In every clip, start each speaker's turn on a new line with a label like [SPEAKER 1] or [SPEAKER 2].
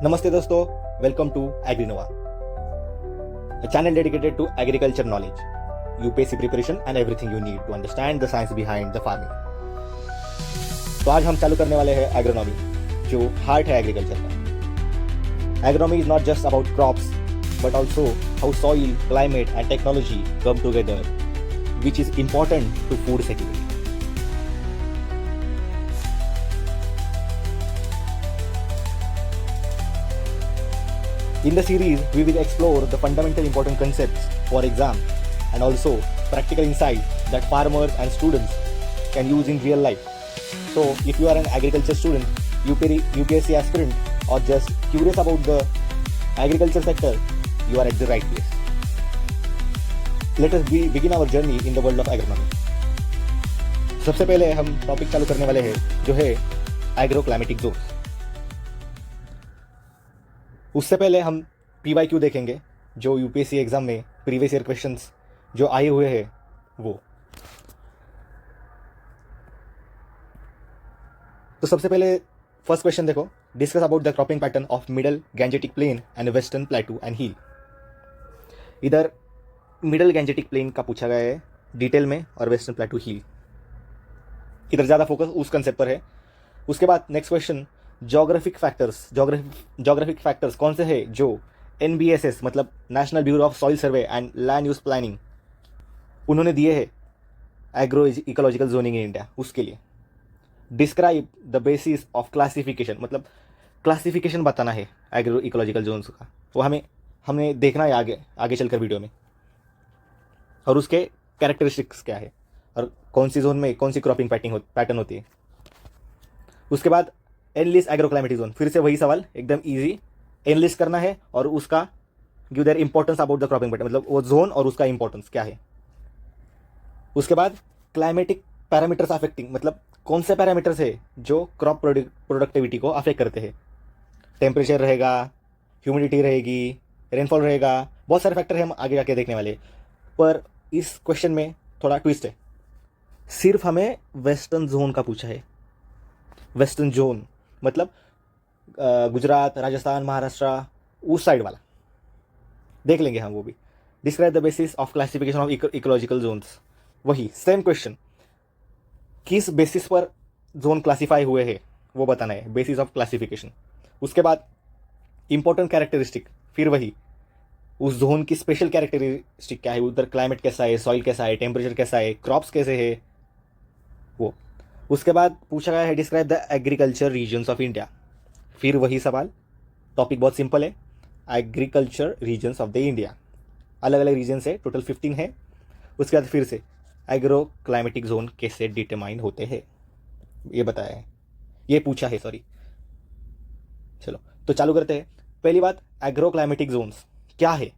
[SPEAKER 1] Namaste dosto, welcome to AgriNova, a channel dedicated to agriculture knowledge, UPSC preparation and everything you need to understand the science behind the farming. तो आज हम चालू करने वाले हैं agronomy, जो heart है एग्रीकल्चर का। Agronomy is not just about crops but also how soil, climate and technology come together, which is important to food security. In the series, we will explore the fundamental important concepts for exam and also practical insights that farmers and students can use in real life. So, if you are an agriculture student, UPSC aspirant, or just curious about the agriculture sector, you are at the right place. Let us begin our journey in the world of agronomy. सबसे पहले हम topic चालू करने वाले हैं जो है agro climatic zones. उससे पहले हम PYQ देखेंगे, जो यूपीएससी एग्जाम में प्रीवियस ईयर क्वेश्चंस जो आए हुए हैं वो। तो सबसे पहले फर्स्ट क्वेश्चन देखो, discuss about the cropping pattern of middle Gangetic plain and western plateau and hill. इधर मिडल गैंजेटिक प्लेन का पूछा गया है डिटेल में और वेस्टर्न प्लेटू हिल, इधर ज़्यादा फोकस उस कंसेप्ट पर है। उसके बाद नेक्स्ट क्वेश्चन, जोग्राफिक फैक्टर्स कौन से हैं जो NBSS मतलब national bureau of soil survey and land use planning उन्होंने दिए हैं agro ecological zoning in India, उसके लिए। Describe the basis of classification, मतलब क्लासिफिकेशन बताना है एग्रो इकोलॉजिकल जोन्स का, वो हमें देखना है आगे चलकर वीडियो में, और उसके कैरेक्टरिस्टिक्स क्या है और कौन सी जोन में कौन सी क्रॉपिंग पैटर्न होती है। उसके बाद एनलिस्ट एग्रो क्लाइमेटिक जोन, फिर से वही सवाल, एकदम इजी, एनलिस्ट करना है और उसका give their importance about the cropping pattern, मतलब वो जोन और उसका इंपॉर्टेंस क्या है। उसके बाद क्लाइमेटिक पैरामीटर्स अफेक्टिंग, मतलब कौन से पैरामीटर्स है जो क्रॉप प्रोडक्टिविटी को अफेक्ट करते हैं। टेम्परेचर रहेगा, ह्यूमिडिटी रहेगी, रेनफॉल रहेगा, बहुत सारे फैक्टर हैं, हम आगे जाके देखने वाले। पर इस क्वेश्चन में थोड़ा ट्विस्ट है, सिर्फ हमें वेस्टर्न जोन का पूछा है। वेस्टर्न जोन मतलब गुजरात, राजस्थान, महाराष्ट्र, उस साइड वाला देख लेंगे हम वो भी। Describe the basis of classification of ecological zones, वही सेम क्वेश्चन, किस बेसिस पर जोन क्लासिफाई हुए हैं वो बताना है, बेसिस ऑफ क्लासिफिकेशन। उसके बाद इंपॉर्टेंट कैरेक्टरिस्टिक, फिर वही उस जोन की स्पेशल कैरेक्टरिस्टिक क्या है, उधर क्लाइमेट कैसा है, सॉइल कैसा है, टेम्परेचर कैसा है, क्रॉप्स कैसे है वो। उसके बाद पूछा गया है describe the agriculture regions of India, फिर वही सवाल, टॉपिक बहुत सिंपल है, agriculture regions of the India, अलग अलग रीजन है, टोटल 15 है। उसके बाद फिर से एग्रो क्लाइमेटिक जोन कैसे डिटरमाइन होते हैं ये बताया है, ये पूछा है, सॉरी। चलो तो चालू करते हैं। पहली बात, एग्रो क्लाइमेटिक जोन्स क्या है।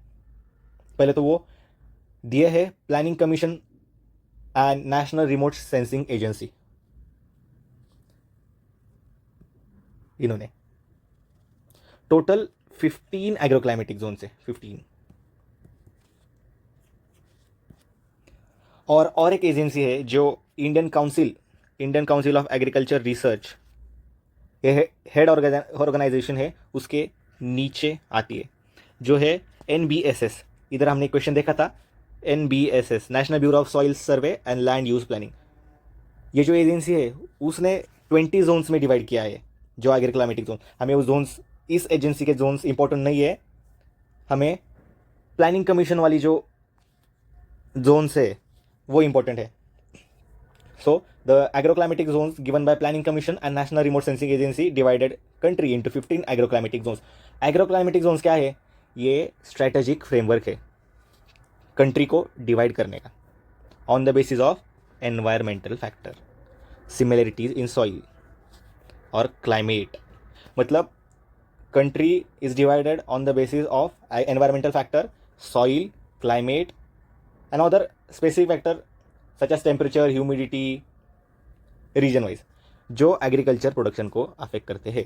[SPEAKER 1] पहले तो वो दिए है planning commission and national remote sensing agency, इन्होंने टोटल 15 एग्रो क्लाइमेटिक जोन से 15, और एक एजेंसी है जो Indian council of agriculture research, ये हेड ऑर्गेनाइजेशन है, उसके नीचे आती है, जो है NBSS। इधर हमने क्वेश्चन देखा था, NBSS national bureau of soil survey and land use planning. ये जो एजेंसी है उसने 20 जोन्स में डिवाइड किया है जो एग्रो क्लाइमेटिक जोन। हमें वो जोन्स, इस एजेंसी के जोन्स इंपॉर्टेंट नहीं है, हमें प्लानिंग कमीशन वाली जो जोन्स है वो इंपॉर्टेंट है। So the agro climatic zones given by planning commission and national remote sensing agency divided country into 15 agro climatic zones. Agro climatic zones क्या है, ये स्ट्रेटेजिक फ्रेमवर्क है कंट्री को डिवाइड करने का, on the basis of environmental factor, similarities in soil और climate, मतलब country is divided on the basis of environmental factor, soil, climate and other specific factor such as temperature, humidity, region wise, जो agriculture production को affect करते हैं।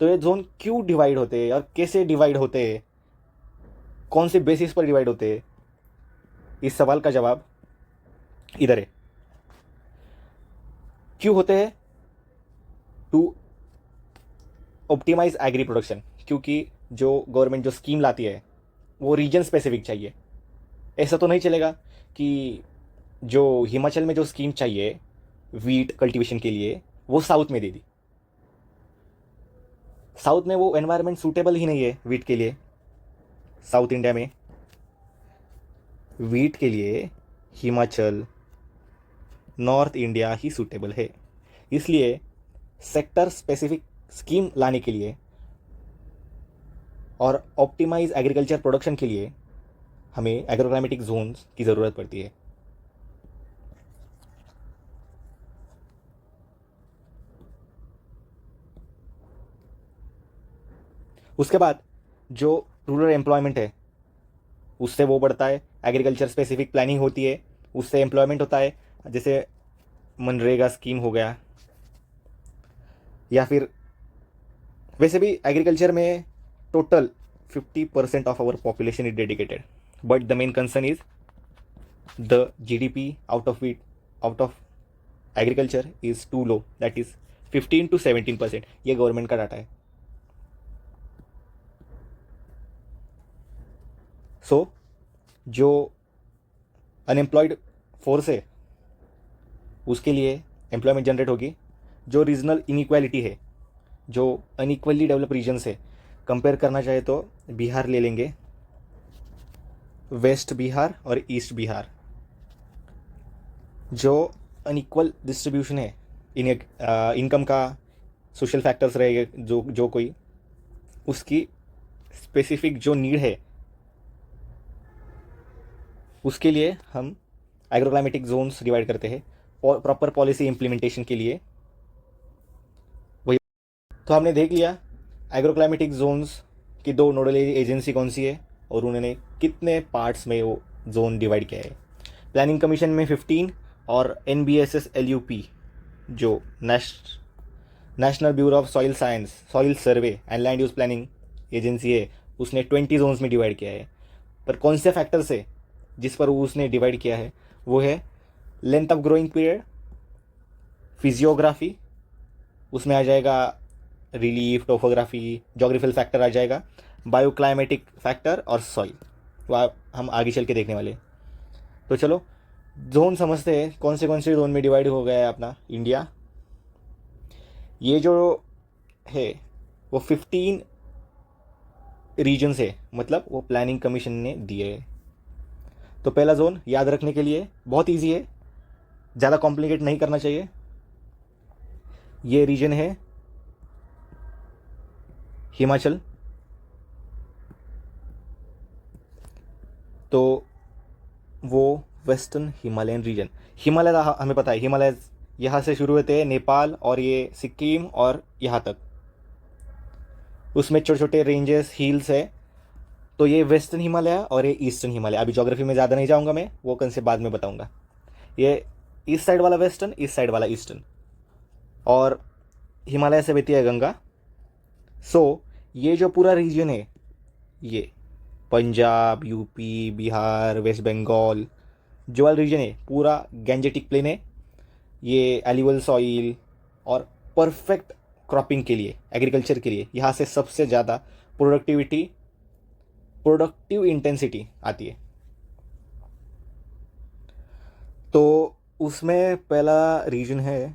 [SPEAKER 1] तो ये zone क्यों divide होते हैं और कैसे डिवाइड होते हैं, कौन से बेसिस पर डिवाइड होते हैं, इस सवाल का जवाब इधर है। क्यों होते हैं, टू ऑप्टिमाइज एग्री प्रोडक्शन, क्योंकि जो गवर्नमेंट जो स्कीम लाती है वो रीजन स्पेसिफिक चाहिए। ऐसा तो नहीं चलेगा कि जो हिमाचल में जो स्कीम चाहिए वीट कल्टीवेशन के लिए वो साउथ में दे दी। साउथ में वो एनवायरनमेंट सूटेबल ही नहीं है वीट के लिए। साउथ इंडिया में वीट के लिए हिमाचल, नॉर्थ इंडिया ही सूटेबल है। इसलिए सेक्टर स्पेसिफिक स्कीम लाने के लिए और ऑप्टिमाइज एग्रीकल्चर प्रोडक्शन के लिए हमें एग्रोक्लाइमेटिक जोन्स की ज़रूरत पड़ती है। उसके बाद जो रूरल एम्प्लॉयमेंट है उससे वो बढ़ता है, एग्रीकल्चर स्पेसिफिक प्लानिंग होती है, उससे एम्प्लॉयमेंट होता है, जैसे मनरेगा स्कीम हो गया। या फिर वैसे भी एग्रीकल्चर में total 50% of our population is dedicated, but the main concern is the GDP out of agriculture is too low, that is 15 to 17%। ये गवर्नमेंट का डाटा है। सो जो अनएम्प्लॉयड फोर्स है उसके लिए एम्प्लॉयमेंट जनरेट होगी। जो रीजनल इनइक्वालिटी है, जो अनइक्वली डेवलप रीजन से कंपेयर करना चाहे तो बिहार ले लेंगे, वेस्ट बिहार और ईस्ट बिहार। जो अनइक्वल डिस्ट्रीब्यूशन है इनकम का, सोशल फैक्टर्स रहेगा जो कोई उसकी स्पेसिफिक जो नीड है उसके लिए हम एग्रोक्लाइमेटिक जोन्स डिवाइड करते हैं और प्रॉपर पॉलिसी इम्प्लीमेंटेशन के लिए। वही तो हमने देख लिया एग्रोक्लाइमेटिक जोन्स की दो नोडल एजेंसी कौन सी है और उन्होंने कितने पार्ट्स में वो जोन डिवाइड किया है। प्लानिंग कमीशन में 15 और NBSS-LUP जो national bureau of soil science, soil survey and land use planning agency है, उसने 20 जोन्स में डिवाइड किया है। पर कौन से फैक्टर से जिस पर उसने डिवाइड किया है वो है length of growing period, physiography, उसमें आ जाएगा रिलीफ, टोपोग्राफी, जोग्राफिकल फैक्टर आ जाएगा, बायोक्लाइमेटिक फैक्टर और सॉइल। तो आप हम आगे चल के देखने वाले। तो चलो जोन समझते हैं कौन से जोन में डिवाइड हो गया है अपना इंडिया। ये जो है वो 15 रीजन है, मतलब वो प्लानिंग कमीशन ने दिए है। तो पहला जोन याद रखने के लिए बहुत इजी है, ज़्यादा कॉम्प्लिकेट नहीं करना चाहिए। ये रीजन है हिमाचल, तो वो वेस्टर्न हिमालयन रीजन। हिमालय हमें पता है, हिमालय यहाँ से शुरू होते हैं नेपाल और ये सिक्किम और यहाँ तक, उसमें छोटे छोटे रेंजेस हिल्स है। तो ये वेस्टर्न हिमालय और ये ईस्टर्न हिमालय। अभी ज्योग्राफी में ज़्यादा नहीं जाऊँगा मैं, वो कंसेप्ट बाद में बताऊँगा। ये ईस्ट साइड वाला वेस्टर्न, ईस्ट साइड वाला ईस्टर्न, और हिमालय से बहती है गंगा। सो ये जो पूरा रीजन है ये पंजाब, यूपी, बिहार, वेस्ट बंगाल जो वाला रीजन है पूरा गैंजेटिक प्लेन है। ये एलिवल सॉइल और परफेक्ट क्रॉपिंग के लिए, एग्रीकल्चर के लिए यहाँ से सबसे ज़्यादा प्रोडक्टिव इंटेंसिटी आती है। तो उसमें पहला रीजन है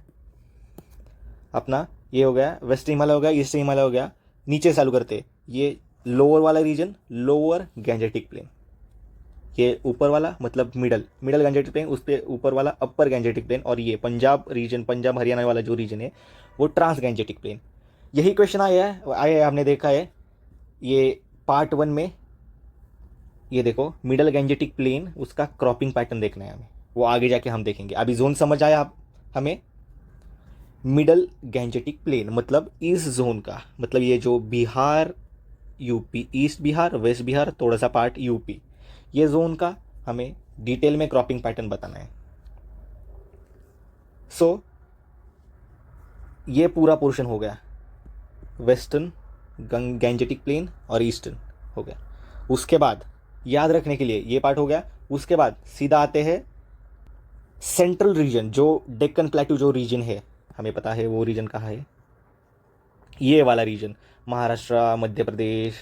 [SPEAKER 1] अपना, ये हो गया वेस्ट हिमालय, हो गया ईस्ट हिमालय, हो गया। नीचे चालू करते ये लोअर वाला रीजन, लोअर गैंजेटिक प्लेन। ये ऊपर वाला मतलब मिडल गैंजेटिक प्लेन, उस पर ऊपर वाला अपर गैंजेटिक प्लेन। और ये पंजाब रीजन, पंजाब हरियाणा वाला जो रीजन है वो ट्रांस गैंजेटिक प्लेन। यही क्वेश्चन आया है हमने देखा है ये पार्ट 1 में। ये देखो मिडल गैंजेटिक प्लेन, उसका क्रॉपिंग पैटर्न देखना है हमें, वो आगे जाके हम देखेंगे। अभी जोन समझ आया आप हमें। मिडल गैंजेटिक प्लेन मतलब इस जोन का, मतलब ये जो Bihar, UP, east Bihar, west Bihar, थोड़ा सा पार्ट यूपी, ये जोन का हमें डिटेल में क्रॉपिंग पैटर्न बताना है। सो ये पूरा पोर्शन हो गया, वेस्टर्न गैंजेटिक प्लेन और ईस्टर्न हो गया। उसके बाद याद रखने के लिए ये पार्ट हो गया। उसके बाद सीधा आते हैं सेंट्रल रीजन, जो डेक्कन प्लेटू जो रीजन है, हमें पता है वो रीजन कहाँ है, ये वाला रीजन, महाराष्ट्र, मध्य प्रदेश,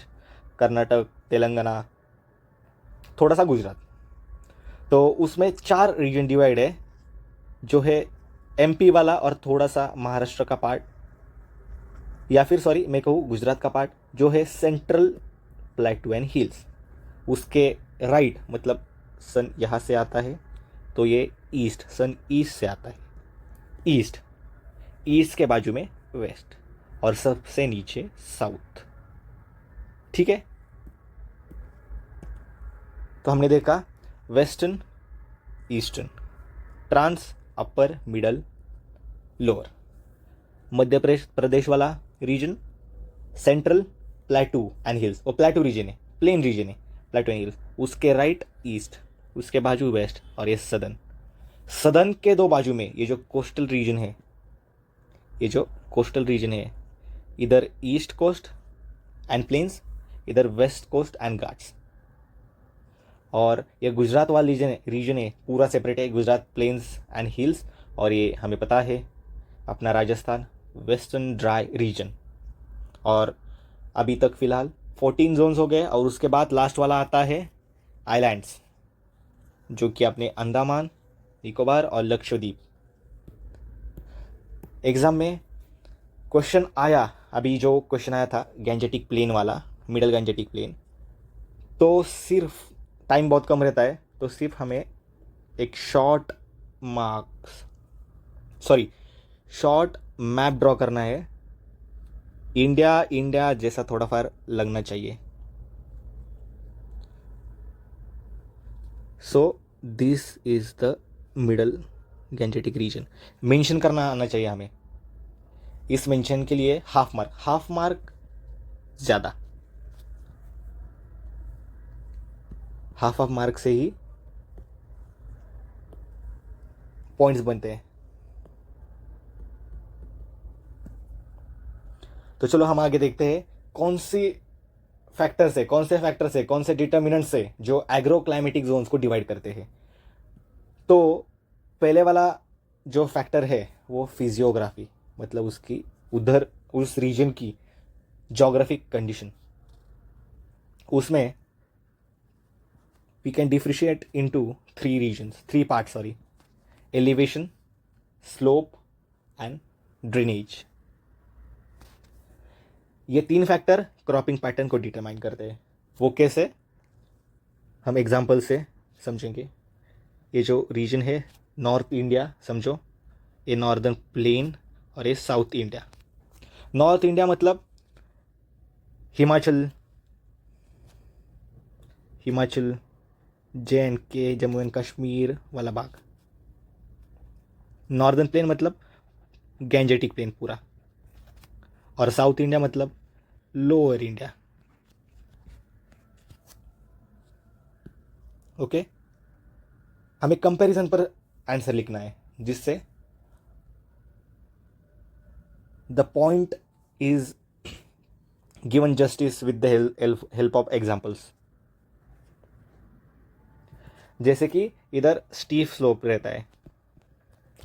[SPEAKER 1] कर्नाटक, तेलंगाना, थोड़ा सा गुजरात, तो उसमें 4 रीजन डिवाइड है, जो है एमपी वाला और थोड़ा सा महाराष्ट्र का पार्ट, या फिर सॉरी मैं कहूँ गुजरात का पार्ट, जो है सेंट्रल प्लेटू एंड हिल्स। उसके राइट मतलब सन यहाँ से आता है तो ये ईस्ट, सन ईस्ट से आता है, ईस्ट, ईस्ट के बाजू में वेस्ट, और सबसे नीचे साउथ। ठीक है, तो हमने देखा western, eastern, trans, upper, middle, lower. Madhya Pradesh वाला region central, plateau and hills, वो प्लेटू रीजन है, प्लेन रीजन है, प्लेटू एंड हिल्स। उसके राइट ईस्ट, उसके बाजू वेस्ट, और ये सदर्न। सदर्न के 2 बाजू में ये जो कोस्टल रीजन है, ये जो कोस्टल रीजन है, इधर ईस्ट कोस्ट एंड प्लेन्स, इधर वेस्ट कोस्ट एंड घाट्स। और ये गुजरात वाला रीजन है पूरा सेपरेट है, गुजरात प्लेन्स एंड हिल्स, और ये हमें पता है अपना राजस्थान वेस्टर्न ड्राई रीजन। और अभी तक फ़िलहाल 14 जोन्स हो गए, और उसके बाद लास्ट वाला आता है आइलैंड्स, जो कि अपने अंडमान निकोबार और लक्षद्वीप। एग्ज़ाम में क्वेश्चन आया, अभी जो क्वेश्चन आया था गैंजेटिक प्लेन वाला, मिडल गैंजेटिक प्लेन, तो सिर्फ टाइम बहुत कम रहता है, तो सिर्फ हमें एक शॉर्ट मैप ड्रॉ करना है। इंडिया जैसा थोड़ा फार लगना चाहिए। So this is the middle Gangetic region. Mention करना आना चाहिए हमें। इस मेंशन के लिए हाफ मार्क ज़्यादा, हाफ मार्क से ही पॉइंट्स बनते हैं। तो चलो हम आगे देखते हैं कौन से फैक्टर्स है, कौन से डिटर्मिनेंट्स है जो एग्रो क्लाइमेटिक जोन्स को डिवाइड करते हैं। तो पहले वाला जो फैक्टर है वो फिजियोग्राफी, मतलब उसकी उधर उस रीजन की जोग्राफिक कंडीशन। उसमें we can differentiate into 3 parts, elevation, slope and drainage. ये 3 फैक्टर क्रॉपिंग पैटर्न को डिटरमाइन करते हैं। वो कैसे, हम एग्जांपल से समझेंगे। ये जो रीजन है नॉर्थ इंडिया समझो, ये नॉर्दर्न प्लेन, और ये साउथ इंडिया। नॉर्थ इंडिया मतलब हिमाचल, JNK, जम्मू एंड कश्मीर वाला भाग। नॉर्दर्न प्लेन मतलब गैंजेटिक प्लेन पूरा, और साउथ इंडिया मतलब लोअर इंडिया। ओके, हमें कंपैरिजन पर आंसर लिखना है, जिससे the point is given justice with the help of examples. जैसे कि इधर स्टीफ स्लोप रहता है,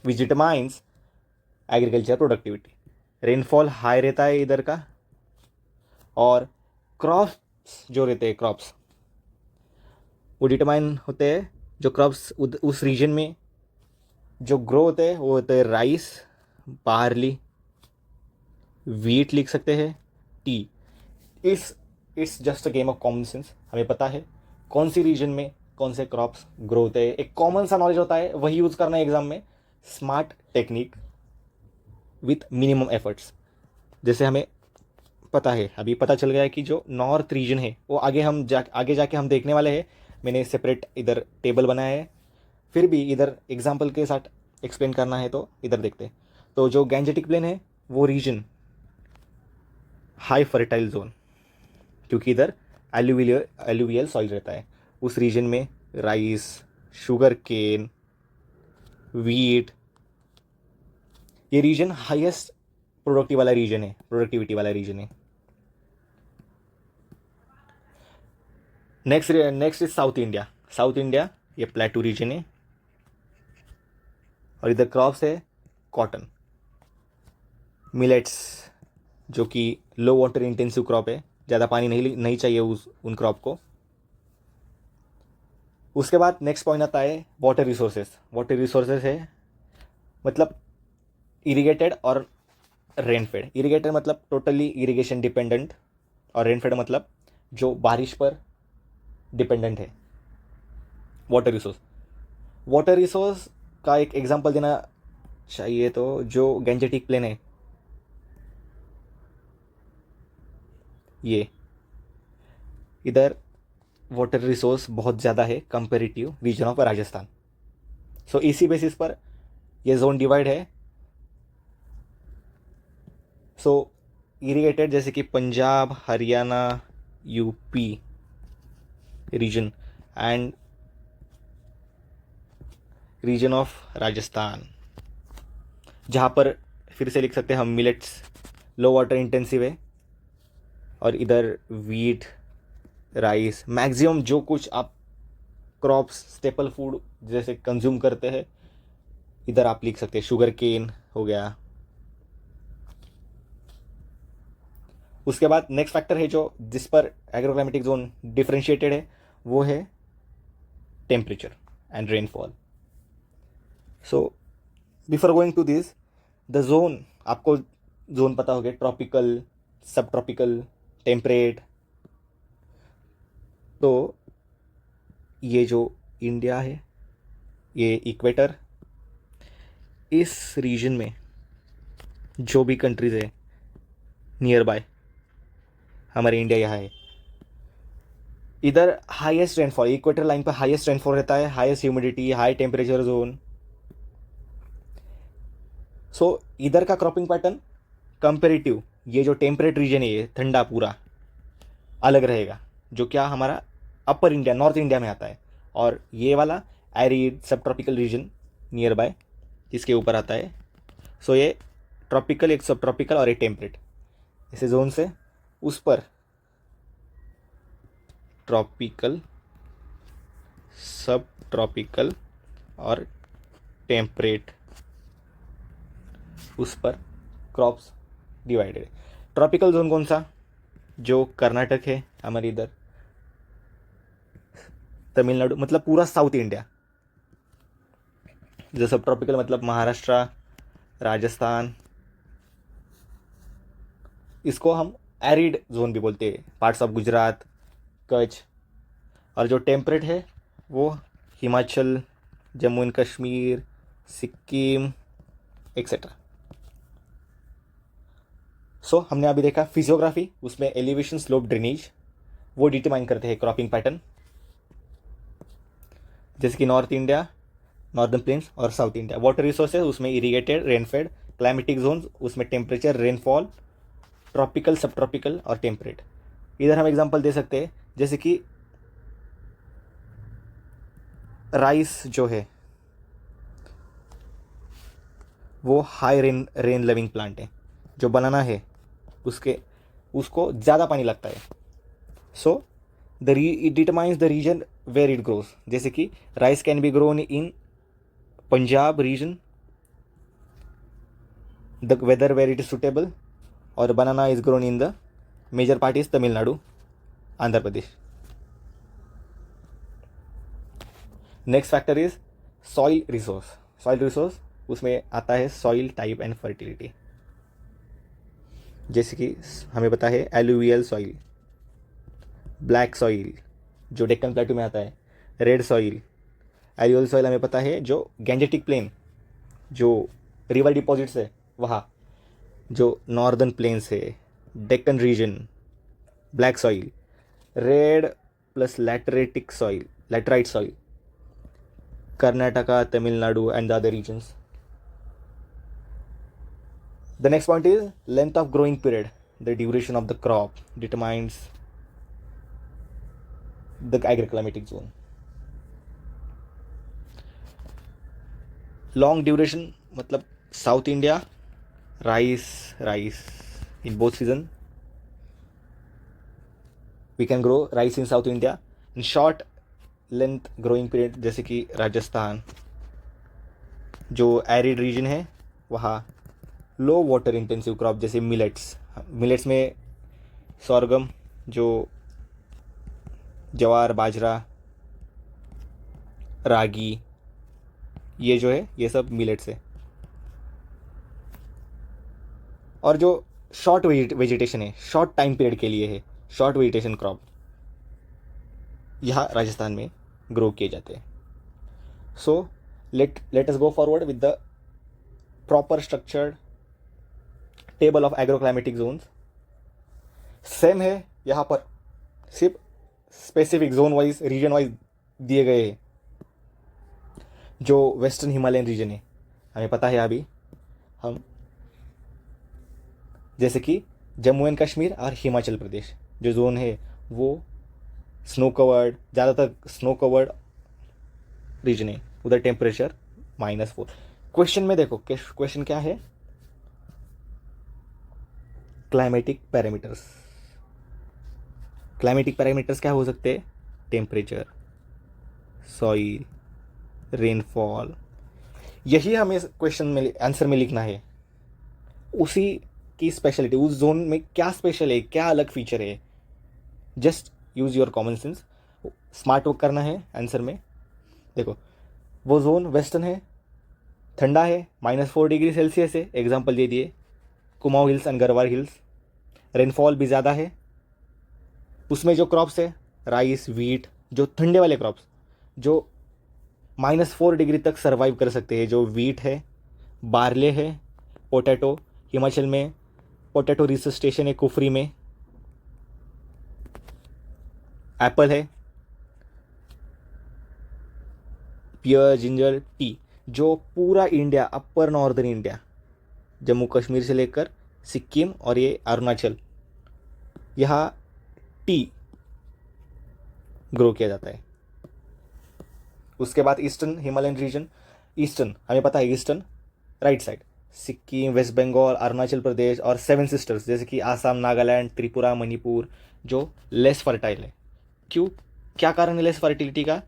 [SPEAKER 1] विच determines agriculture productivity. Rainfall high रहता है इधर का, और क्रॉप्स जो रहते हैं, क्रॉप्स वो डिटरमाइन होते हैं, जो क्रॉप्स उस रीजन में जो ग्रो होते हैं वो होते हैं राइस, बार्ली, वीट लिख सकते हैं, T. It's just a game of common sense. हमें पता है कौन सी रीजन में कौन से क्रॉप्स ग्रो होते हैं, एक कॉमन सा नॉलेज होता है, वही यूज़ करना है एग्जाम में। Smart technique with minimum efforts. जैसे हमें पता है, अभी पता चल गया है कि जो नॉर्थ रीजन है वो आगे जाके हम देखने वाले हैं। मैंने सेपरेट इधर टेबल बनाया है, फिर भी इधर एग्जाम्पल के साथ एक्सप्लेन करना है तो इधर देखते हैं। तो जो गैंजेटिक प्लेन है वो रीजन हाई फर्टाइल जोन, क्योंकि इधर एलुवियल सॉइल रहता है। उस रीजन में राइस, शुगर केन, वीट, ये रीजन हाईएस्ट प्रोडक्टिविटी वाला रीजन है। Next is south India. ये प्लेटू रीजन है, और इधर क्रॉप्स है कॉटन, मिलेट्स, जो कि लो वाटर इंटेंसिव क्रॉप है, ज़्यादा पानी नहीं चाहिए उन क्रॉप को। उसके बाद नेक्स्ट पॉइंट आता है वाटर रिसोर्सेज। वाटर रिसोर्सेज है मतलब इरिगेटेड और रेनफेड। इरिगेटेड मतलब टोटली इरिगेशन डिपेंडेंट, और रेनफेड मतलब जो बारिश पर डिपेंडेंट है वाटर रिसोर्स। वाटर रिसोर्स का एक एग्जांपल देना चाहिए तो जो गैंजेटिक प्लेन है, ये इधर वाटर रिसोर्स बहुत ज़्यादा है कंपेरेटिव रीजन ऑफ राजस्थान। सो इसी बेसिस पर ये जोन डिवाइड है। सो इरिगेटेड जैसे कि Punjab, Haryana, UP region and region of Rajasthan, जहाँ पर फिर से लिख सकते हैं हम मिलेट्स लो वाटर इंटेंसिव है, और इधर वीट, राइस, मैक्सिमम जो कुछ आप क्रॉप्स स्टेपल फूड जैसे कंज्यूम करते हैं इधर आप लिख सकते हैं। शुगर केन हो गया। उसके बाद नेक्स्ट फैक्टर है जो जिस पर एग्रोक्लाइमेटिक जोन डिफरेंशिएटेड है, वो है temperature and rainfall. So before going to this, the zone, आपको जोन पता होगा, ट्रॉपिकल, सब ट्रॉपिकल, टेम्परेट। तो ये जो इंडिया है, ये इक्वेटर, इस रीजन में जो भी कंट्रीज है नियर बाय, हमारे इंडिया यहाँ है, इधर हाईएस्ट रेनफॉल, इक्वेटर लाइन पर हाईएस्ट रेनफॉल रहता है, highest humidity, high temperature zone. So इधर का क्रॉपिंग पैटर्न कंपेरेटिव ये जो टेम्परेट रीजन है, ये ठंडा पूरा अलग रहेगा, जो क्या हमारा अपर इंडिया, नॉर्थ इंडिया में आता है। और ये वाला एरिड सब ट्रॉपिकल रीजन नियर बाय इसके ऊपर आता है। सो ये ट्रॉपिकल, एक सब ट्रॉपिकल और एक टेम्परेट, ऐसे जोन से उस पर ट्रॉपिकल, सब ट्रॉपिकल और टेम्परेट, उस पर क्रॉप्स डिवाइडेड है। ट्रॉपिकल जोन कौन सा, जो कर्नाटक है हमारे इधर, तमिलनाडु, मतलब पूरा साउथ इंडिया। जो सब ट्रॉपिकल मतलब महाराष्ट्र, राजस्थान, इसको हम एरिड जोन भी बोलते हैं, पार्ट्स ऑफ गुजरात, कच्छ। और जो टेम्परेट है वो हिमाचल, जम्मू एंड कश्मीर, सिक्किम एक्सेट्रा। सो हमने अभी देखा फिजियोग्राफी, उसमें एलिवेशन, स्लोप, ड्रेनेज वो डिटरमाइन करते हैं क्रॉपिंग पैटर्न, जैसे कि नॉर्थ इंडिया, नॉर्दर्न प्लेन्स और साउथ इंडिया। वाटर रिसोर्सेज उसमें इरिगेटेड, रेनफेड, क्लाइमेटिक जोन उसमें टेम्परेचर, रेनफॉल, ट्रॉपिकल, सब ट्रॉपिकल और टेम्परेट। इधर हम एग्जांपल दे सकते हैं, जैसे कि राइस जो है वो हाई रेन लविंग प्लांट है। जो बनाना है उसको ज़्यादा पानी लगता है। So it determines the region where it grows. जैसे कि rice can be grown in Punjab region, the weather where it is suitable, और banana is grown in the major part is Tamil Nadu, Andhra Pradesh. Next factor is soil resource. Soil resource उसमें आता है soil type and fertility. जैसे कि हमें पता है alluvial soil, black soil जो डेक्कन प्लेटू में आता है, रेड सॉइल। एलुवियल सॉइल हमें पता है जो गैंजेटिक प्लेन, जो रिवर डिपॉजिट्स है वहाँ, जो नॉर्दर्न प्लेन्स है, Deccan region, black soil. Red plus lateritic soil, laterite soil, Karnataka, Tamil Nadu and the other regions. The next point is length of growing period. The duration of the crop determines the agroclimatic zone. Long duration मतलब south India, rice in both season. We can grow rice in South India. In short length growing period जैसे कि राजस्थान, जो arid region है वहाँ लो water intensive crop जैसे millets में sorghum, जो जवार, बाजरा, रागी, ये जो है ये सब मिलेट्स है। और जो शॉर्ट वेजिटेशन है, शॉर्ट टाइम पीरियड के लिए है, शॉर्ट वेजिटेशन क्रॉप यहाँ राजस्थान में ग्रो किए जाते हैं। So let us go forward with the proper structured table of agroclimatic Jones. Same है यहाँ पर, सिर्फ specific zone wise, region wise दिए गए हैं। जो वेस्टर्न हिमालयन रीजन है, हमें पता है अभी हम, जैसे कि जम्मू एंड कश्मीर और हिमाचल प्रदेश जो जोन है वो स्नो कवर्ड, ज़्यादातर स्नो कवर्ड रीजन है, उधर टेम्परेचर -4। क्वेश्चन में देखो, क्वेश्चन क्या है, क्लाइमेटिक पैरामीटर्स। क्लाइमेटिक पैरामीटर्स क्या हो सकते हैं? Temperature, soil, rainfall. यही हमें क्वेश्चन में आंसर में लिखना है। उसी की स्पेशलिटी, उस जोन में क्या स्पेशल है, क्या अलग फीचर है। Just use your common sense, smart work करना है आंसर में। देखो, वो जोन वेस्टर्न है, ठंडा है, -4 डिग्री सेल्सियस है, एग्जाम्पल दे दिए Kumaon hills and Garwar hills. Rainfall भी ज़्यादा है। उसमें जो क्रॉप्स है, राइस, वीट, जो ठंडे वाले क्रॉप्स जो -4 डिग्री तक सर्वाइव कर सकते हैं, जो वीट है, बार्ले है, पोटैटो, हिमाचल में पोटैटो रिसर्च स्टेशन है कुफरी में, एप्पल है, पियर, जिंजर, टी, जो पूरा इंडिया, अपर नॉर्दर्न इंडिया, जम्मू कश्मीर से लेकर सिक्किम और ये अरुणाचल, यहाँ टी ग्रो किया जाता है। उसके बाद ईस्टर्न हिमालयन रीजन, ईस्टर्न हमें पता है, eastern right side Sikkim, West Bengal, Arunachal Pradesh और 7 सिस्टर्स जैसे कि आसाम, नागालैंड, त्रिपुरा, मणिपुर, जो लेस फर्टाइल है। क्यों? क्या कारण है लेस फर्टिलिटी का?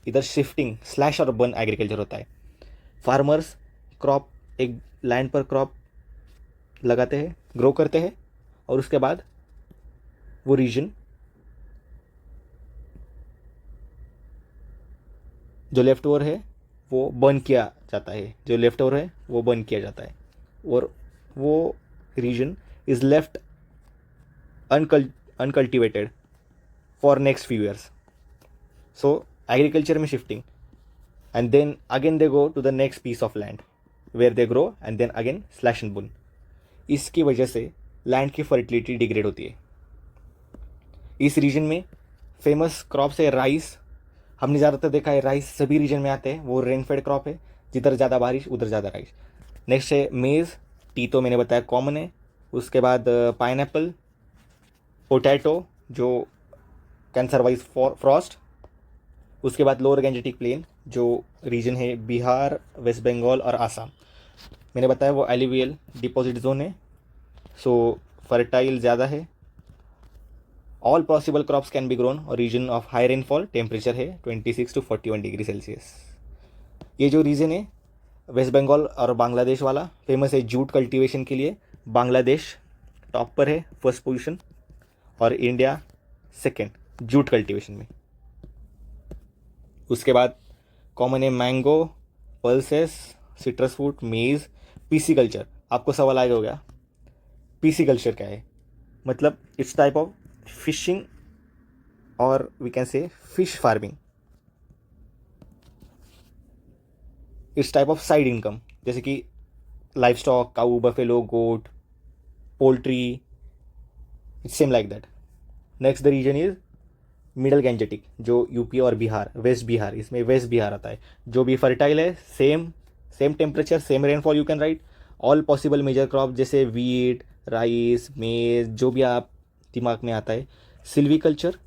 [SPEAKER 1] इधर शिफ्टिंग स्लैश और बर्न एग्रीकल्चर होता है। फार्मर्स क्रॉप, एक लैंड पर क्रॉप लगाते हैं, ग्रो करते हैं, और उसके बाद वो रीजन जो लेफ्ट ओवर है वो बर्न किया जाता है, जो लेफ्ट ओवर है वो बर्न किया जाता है, और वो region is left uncultivated for next few years. So agriculture में shifting, and then again they go to the next piece of land where they grow, and then again slash and burn. इसकी वजह से land की fertility degrade होती है। इस reason में famous crops है राइस। हमने ज़्यादातर देखा है राइस सभी रीजन में आते हैं, वो रेनफेड क्रॉप है, जिधर ज़्यादा बारिश उधर ज़्यादा राइस। नेक्स्ट है मेज़, टी तो मैंने बताया कॉमन है। उसके बाद पाइनएप्पल, पोटैटो जो कैन सर्वाइव फ्रॉस्ट। उसके बाद लोअर गैंजेटिक प्लेन जो रीजन है बिहार, वेस्ट बंगाल और आसाम, मैंने बताया वो एलिवियल डिपॉजिट जोन है, सो फर्टाइल ज़्यादा है। All possible crops can be grown, और region of high rainfall, temperature है 26 to 41 डिग्री सेल्सियस। ये जो रीजन है वेस्ट बंगाल और बांग्लादेश वाला फेमस है जूट कल्टीवेशन के लिए। बांग्लादेश टॉप पर है, फर्स्ट पोजीशन, और इंडिया सेकेंड जूट कल्टीवेशन में। उसके बाद कॉमन है mango, pulses, citrus fruit, maize, pisciculture. आपको सवाल आएगा होगा पीसी कल्चर क्या है? मतलब इट्स टाइप ऑफ फिशिंग, और we can say fish farming. It's type of side income, जैसे कि livestock, cow, buffalo, goat, poultry, it's same like that. Next the region is middle Gangetic, जो UP और Bihar, west Bihar, इसमें waste Bihar आता है, जो भी फर्टाइल है, same temperature, same rainfall, you can write all possible major crop जैसे wheat, rice, maize, जो भी आप दिमाग में आता है। Silviculture,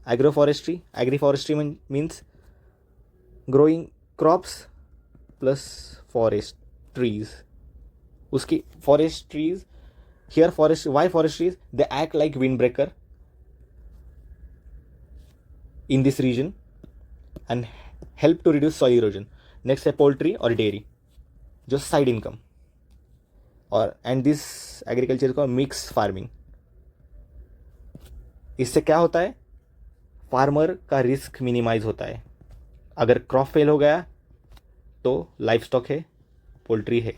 [SPEAKER 1] agriforestry means growing crops plus forest trees. उसकी forest trees, here forest, why forest trees? They act like wind breaker in this region and help to reduce soil erosion. Next है poultry और dairy, जो side income. और and this agriculture का mix farming. इससे क्या होता है, farmer का रिस्क मिनिमाइज होता है। अगर क्रॉप फेल हो गया तो लाइफ स्टॉक है, पोल्ट्री है,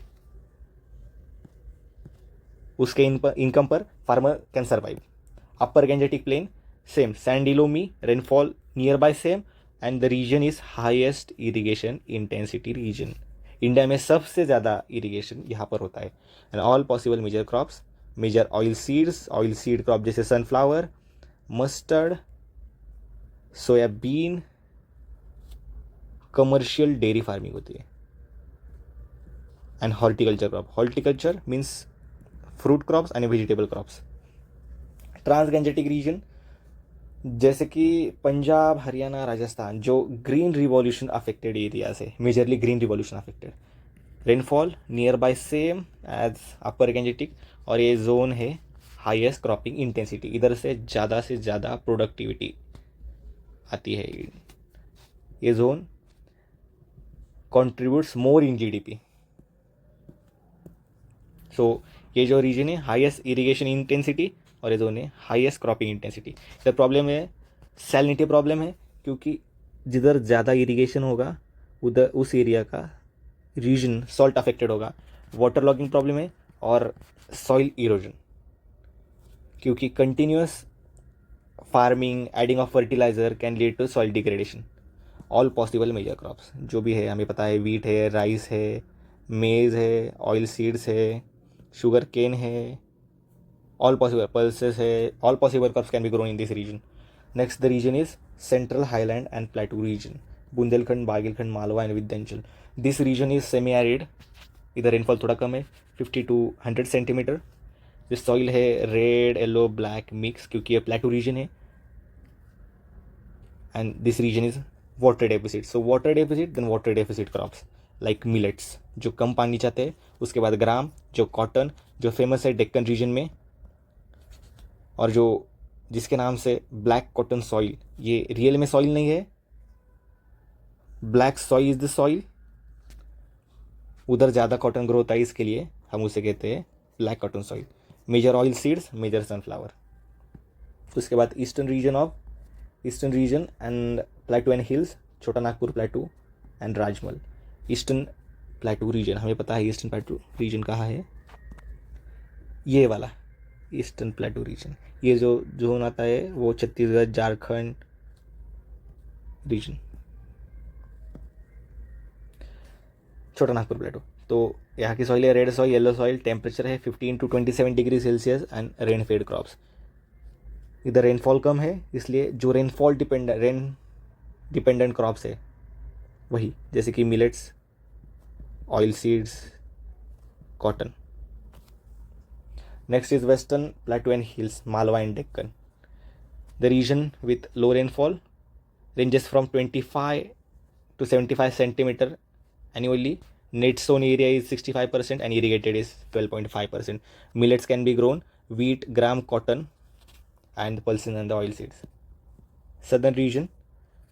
[SPEAKER 1] उसके इनकम पर farmer can survive. Upper Gangetic plain same, sandy loamy, rainfall near by same, and the region is highest irrigation intensity region. India में सबसे ज़्यादा इरिगेशन यहाँ पर होता है। And all possible major crops, major oil seeds, oil seed crop जैसे sunflower, mustard, soybean, commercial dairy farming होती है। And horticulture crop, horticulture means fruit crops and vegetable crops. Trans Gangetic region जैसे कि पंजाब, हरियाणा, राजस्थान, जो ग्रीन रिवॉल्यूशन अफेक्टेड एरियाज है, majorly green revolution affected. Rainfall near by same as upper Gangetic, और ये zone है highest cropping intensity, इधर से ज़्यादा प्रोडक्टिविटी आती है। ये zone contributes more in GDP. So ये जो रीजन है हाईएस्ट इरिगेशन इंटेंसिटी, और ये जोन है हाईएस्ट क्रॉपिंग इंटेंसिटी। इधर प्रॉब्लम है सैलिनिटी प्रॉब्लम है, क्योंकि जिधर ज़्यादा इरिगेशन होगा उधर उस एरिया का रीजन सॉल्ट अफेक्टेड होगा। वाटर लॉगिंग प्रॉब्लम है और सॉइल इरोजन, क्योंकि continuous farming, adding of fertiliser can lead to soil degradation. All possible major crops जो भी है हमें पता है, वीट है, राइस है, मेज़ है, ऑयल सीड्स है, शुगर केन है, ऑल पॉसिबल पल्सेस है, all possible crops can be grown in this region. Next the region is central highland and plateau region, Bundelkhand, Baghelkhand, Malwa and Vindhyachal. This region is semi arid, इधर rainfall थोड़ा कम है, 50 to 100 centimetre. This soil है red, yellow, black mix, क्योंकि ये plateau region है। And this region is water deficit, so water deficit then water deficit crops like millets जो कम पानी चाहते हैं, उसके बाद ग्राम जो कॉटन जो फेमस है डेक्कन रीजन में, और जो जिसके नाम से ब्लैक कॉटन सॉइल, ये रियल में सॉइल नहीं है, black soil is the soil, उधर ज़्यादा कॉटन ग्रो होता है, इसके लिए हम उसे कहते हैं black cotton soil. Major oil seeds, major sunflower. उसके बाद eastern region and plateau and hills, Chota Nagpur plateau and Rajmahal. Eastern plateau region, हमें पता है ईस्टर्न प्लेटू रीजन कहाँ है, ये वाला ईस्टर्न प्लेटू रीजन। ये जो जोन आता है वो छत्तीसगढ़, झारखंड रीजन, छोटा नागपुर प्लेटू। तो यहाँ की सॉइल है red soil, yellow soil, temperature है 15 to 27 degree Celsius and rain fade crops. इधर रेनफॉल कम है, इसलिए जो रेन डिपेंडेंट क्रॉप्स है वही, जैसे कि millets, oil seeds, cotton. Next is western plateau and hills, Malwa and Deccan. The region with low rainfall ranges from 25 to 75 centimeter annually. Net sown area is 65% and irrigated is 12.5%. Millets can be grown, wheat, gram, cotton and pulses and the oil seeds. Southern region,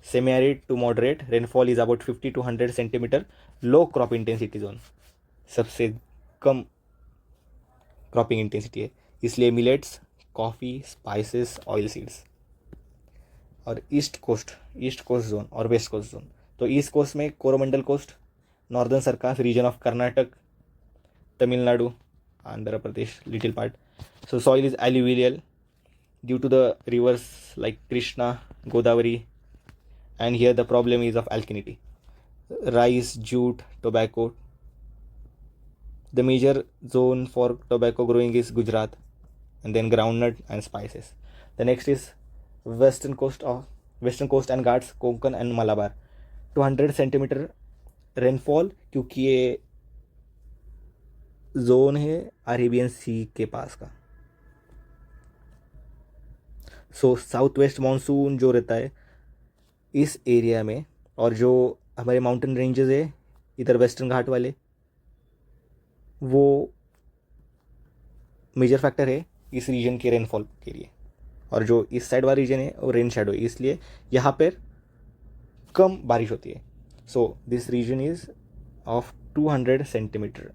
[SPEAKER 1] semi-arid to moderate, rainfall is about 50 to 100 centimeter, low crop intensity zone, सबसे कम cropping intensity है, इसलिए millets, coffee, spices, oil seeds. और east coast zone और west coast zone, तो east coast में Coromandel coast, northern Circars, region of Karnataka, Tamil Nadu, Andhra Pradesh, little part. So soil is alluvial due to the rivers like Krishna, Godavari, and here the problem is of alkalinity. Rice, jute, tobacco, the major zone for tobacco growing is Gujarat, and then groundnut and spices. The next is western coast and Ghats, Konkan and Malabar. 200 centimetre rainfall, क्योंकि ये zone है Arabian सी के पास का। सो south west monsoon जो रहता है इस area में, और जो हमारे माउंटेन रेंजेस है इधर वेस्टर्न घाट वाले, वो मेजर फैक्टर है इस रीजन के रेनफॉल के लिए। और जो इस साइड वाला रीजन है वो रेन शेडो है, इसलिए यहाँ पर कम बारिश होती है। So this region is of 200 centimetre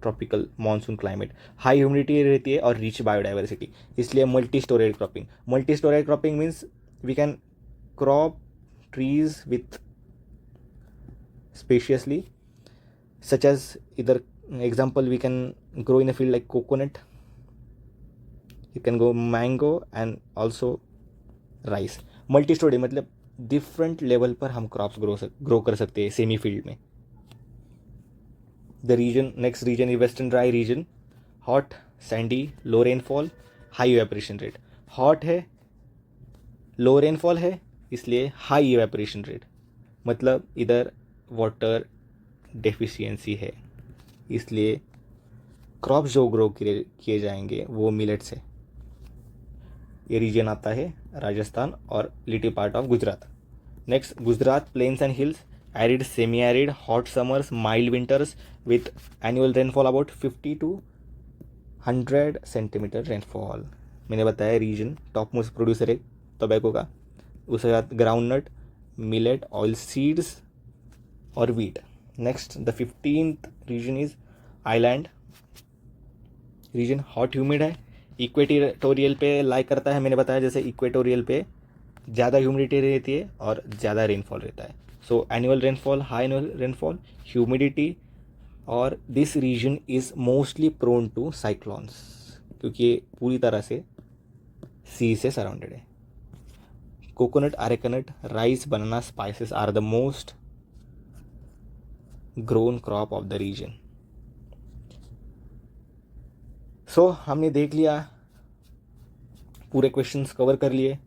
[SPEAKER 1] tropical monsoon climate, high humidity रहती है और रिच बायोडाइवर्सिटी, इसलिए multi storage cropping. Multi storage cropping means we can crop trees with spaciously, such as either example we can grow in a field like coconut, you can go mango and also rice. Multi storage मतलब different level पर हम crops grow कर सकते हैं semi field में. The region, next region is western dry region, hot, sandy, low rainfall, high evaporation rate. Hot है, low rainfall है, इसलिए हाई इवेपोरेशन रेट, मतलब इधर वाटर डेफिशिएंसी है, इसलिए क्रॉप्स जो ग्रो किए जाएंगे वो मिलेट्स है. ये रीजन आता है राजस्थान और little part of Gujarat. Next Gujarat plains and hills, arid, semi arid, hot summers, mild winters with annual rainfall about 50 to 100 centimetre rainfall. मैंने बताया रीजन टॉप मोस्ट प्रोड्यूसर है टोबैको का, उसके बाद ग्राउंडनट, मिलेट, ऑयल सीड्स और wheat. Next the 15th region is island region. Hot humid है, equatorial पे like करता है, मैंने बताया जैसे इक्वेटोरियल पे ज़्यादा ह्यूमिडिटी रहती है और ज़्यादा रेनफॉल रहता है. So annual rainfall, high annual rainfall, humidity, और this region is mostly prone to cyclones क्योंकि ये पूरी तरह से सी से सराउंडेड है. Coconut, arecanut, rice, banana, spices are the most grown crop of the region. So हमने देख लिया, पूरे क्वेश्चंस कवर कर लिए.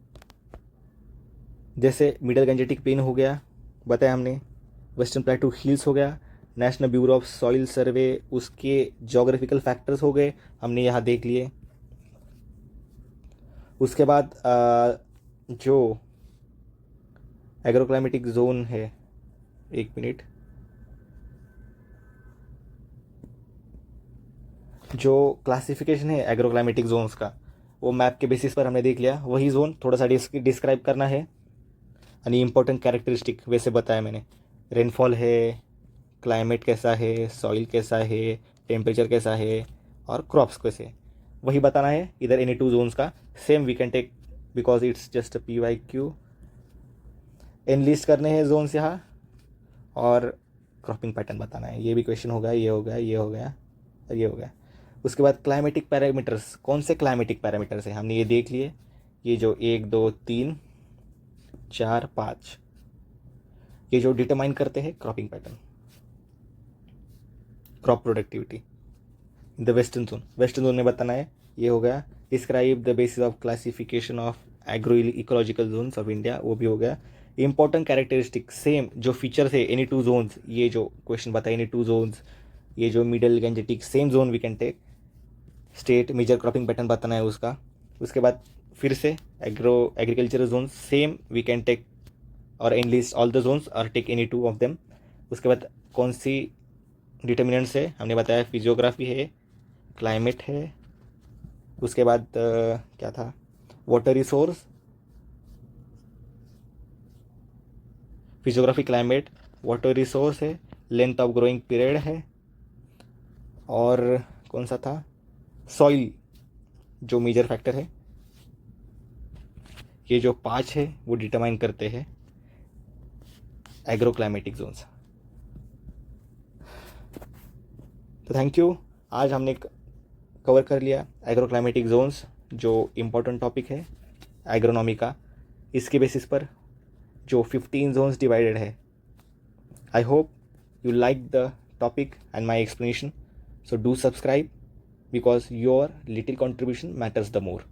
[SPEAKER 1] जैसे मिडल गंजेटिक प्लेन हो गया, बताया हमने, वेस्टर्न प्लेटू हिल्स हो गया, नेशनल ब्यूरो ऑफ सॉइल सर्वे उसके जोग्राफिकल फैक्टर्स हो गए, हमने यहाँ देख लिए. उसके बाद जो एग्रोक्लाइमेटिक जोन है, एक मिनट, जो क्लासिफिकेशन है एग्रोक्लाइमेटिक जोन्स का वो मैप के बेसिस पर हमने देख लिया. वही जोन थोड़ा सा डिस्क्राइब करना है. यानी इंपॉर्टेंट कैरेक्टरिस्टिक वैसे बताया मैंने, रेनफॉल है, क्लाइमेट कैसा है, सॉइल कैसा है, टेम्परेचर कैसा है और क्रॉप्स कैसे, वही बताना है. इधर एनी टू जोन्स का same we can take because it's just PYQ. Enlist करने हैं जोन्स यहाँ और क्रॉपिंग पैटर्न बताना है. ये भी क्वेश्चन होगा, ये हो गया, ये हो गया और ये हो गया. उसके बाद क्लाइमेटिक पैरामीटर्स, कौन से क्लाइमेटिक पैरामीटर्स हैं हमने ये देख लिए. ये जो 1 2 3 4 5 ये जो डिटरमाइन करते हैं cropping pattern, crop productivity in the western zone. Western zone में बताना है, ये हो गया. Describe the basis of classification of agro ecological zones of India, वो भी हो गया. इंपॉर्टेंट कैरेक्टरिस्टिक सेम जो फीचर्स है एनी टू जोन्स, ये जो क्वेश्चन बताए एनी टू जोन्स, ये जो middle Gangetic same zone we can take. State major cropping pattern बताना है उसका. उसके बाद फिर से agricultural zone same we can take और एनलिस्ट ऑल द जोन्स और take any two of them. उसके बाद कौन सी डिटर्मिनेंट्स है हमने बताया, फिजियोग्राफी है, क्लाइमेट है. उसके बाद क्या था, water resource, physiography, climate, water resource है, लेंथ ऑफ ग्रोइंग पीरियड है, और कौन सा था, सॉइल जो मेजर फैक्टर है. ये जो 5 है वो डिटरमाइन करते हैं एग्रोक्लाइमेटिक जोन्स. तो थैंक यू, आज हमने कवर कर लिया एग्रोक्लाइमेटिक जोन्स जो इम्पोर्टेंट टॉपिक है एग्रोनॉमी का. इसके बेसिस पर जो 15 जोन्स डिवाइडेड है. I hope you like the topic and my explanation. So do subscribe because your little contribution matters the more.